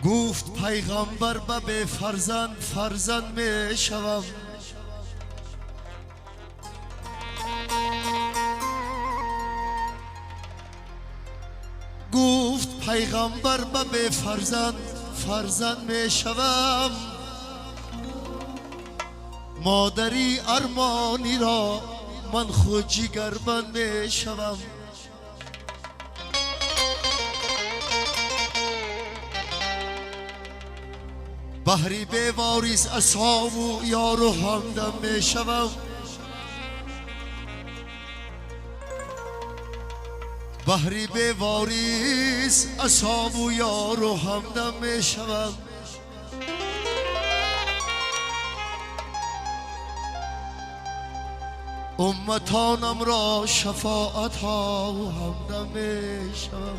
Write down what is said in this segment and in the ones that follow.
گفت پیغمبر به فرزند فرزند می شوم. گفت پیغمبر به فرزند فرزند می شوم. مادری ارمانی را من خود جگربند می شوم. بحری به واریس اصحاب و یار و همدم می شوم. بحری به واریس اصحاب و یار و همدم می شوم. امتانم را شفاعت ها و همدم می شوم.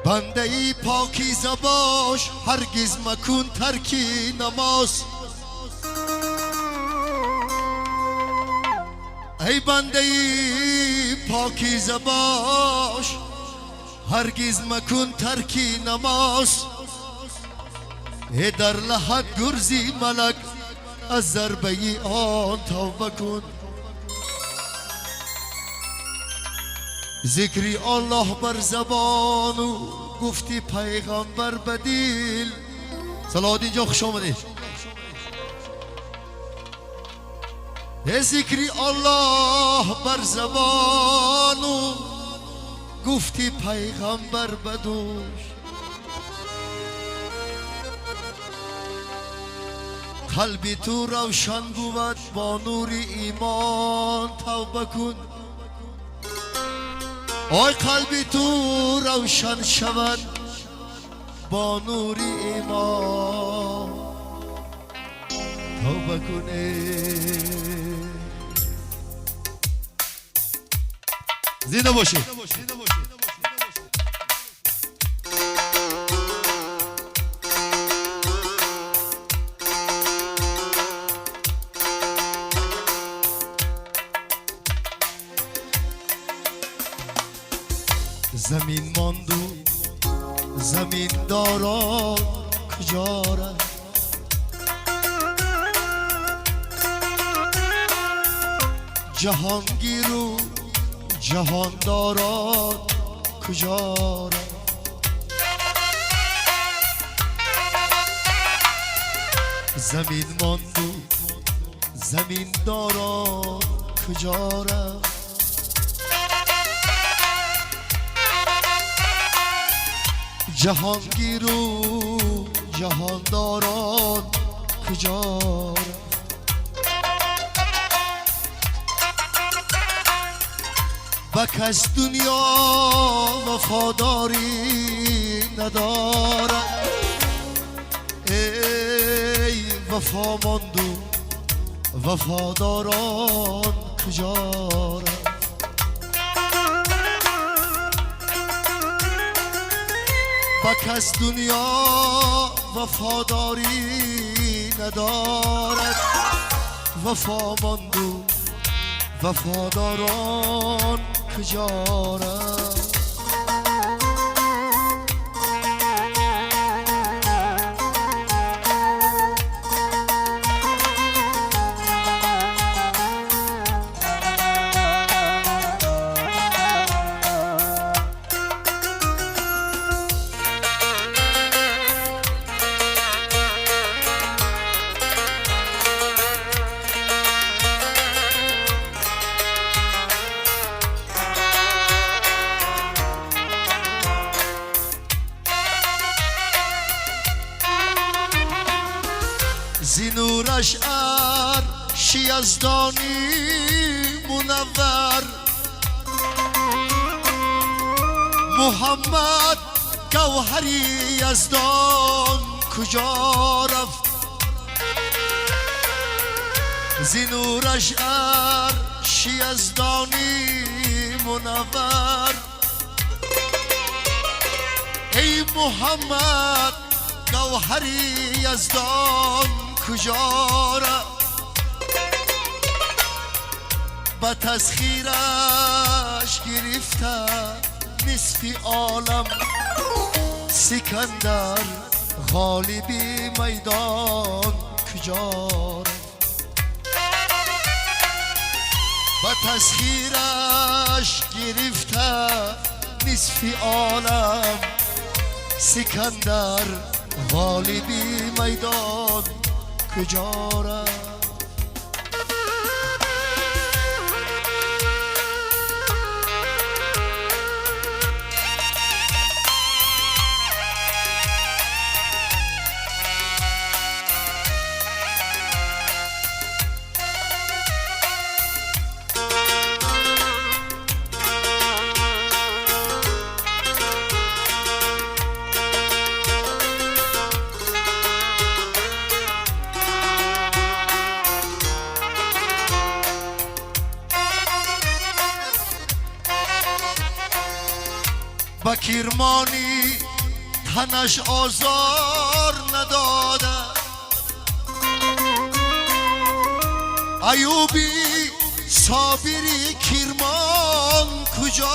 بنده ای پاکیزه باش هرگز مکن ترکی نماز. ای بنده ای پاکیزه باش هرگز مکن ترکی نماز. ای در لحد گرزی ملک از ضربه آن توبه کن. ذکری الله بر زبان و گفتی پیغمبر بدیل. صلوات اینجا خوش آمدید. ذکری الله بر زبان و گفتی پیغمبر بدوش. قلبی تو روشن بود با نور ایمان توبه کن. آی قلبی تو روشن شود با نور ایمان توبه کنه. زنده باشی. زمین ماند و زمین داران کجا رفت. جهانگیر و جهانداران کجا رفت. زمین ماند و زمین داران کجا رفت. جهانگیر و جهانداران کجا رفت. و کس دنیا وفاداری ندارد. ای وفا ماند و وفاداران کجا رفت. و کس دنیا وفاداری ندارد. وفا ماند و وفاداران کجا رفت. زینورش عرش یزدانی منور. محمد گوهری یزدان کجا رفت. زینورش عرش یزدانی منور. ای محمد گوهری یزدان کجا رفت. به تسخیرش گرفته نصف عالم سکندر غالبی میدان کجا با تسخیرش گرفته نصف عالم سکندر غالبی میدان کجا رفت با کرمانی تنش آزار نداده ایوبی صابری کرمان کجا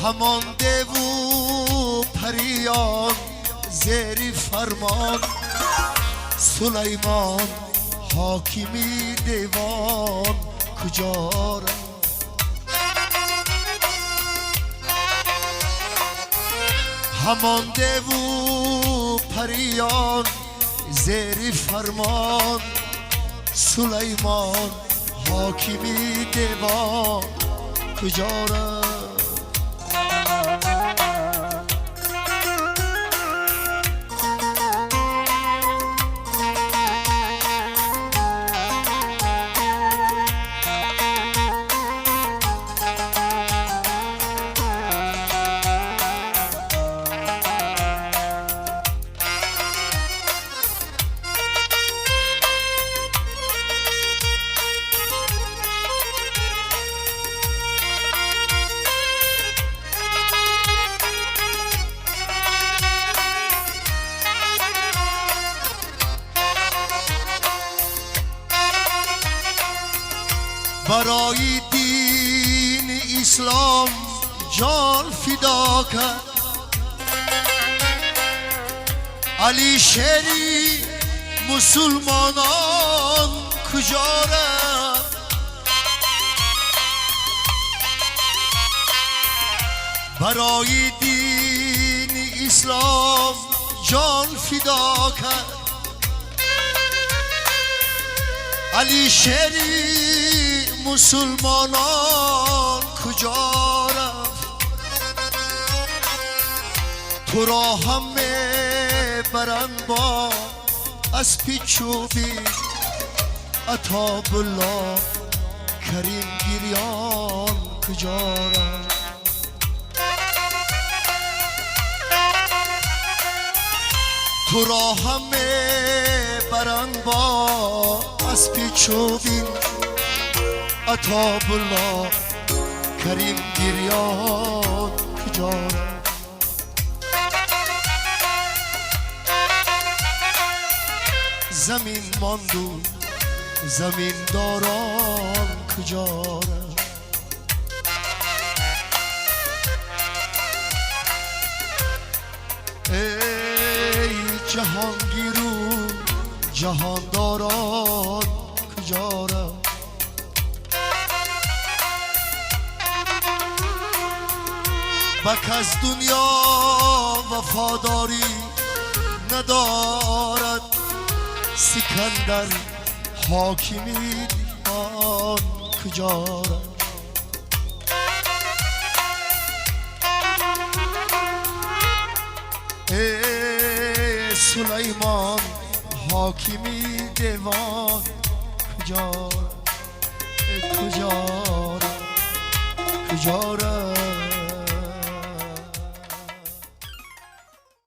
همان دیو پریان زیر فرمان سلیمان حاکمی دیوان کجا همان دیو پریان زیر فرمان سلیمان حاکمی دیوان کجا رفت برای دین اسلام جان فدا کرد علی شری مسلمانان کجا رفت برای دین اسلام جان فدا کرد علی شری مسلمانان کجا رفت تو را همه برند با اسب چوبی عطاب الله کریم گریان کجا رفت تو را همه برند با اسب چوبی عطاب الله کریم گریان کجا رفت زمین ماندو زمین داران کجا رفت ای جهانگیرو جهانداران کجا رفت بک از دنیا وفاداری ندارد سکندر حاکمی آن کجا رفت ای سلیمان حاکمی دیوان کجا رفت کجا رفت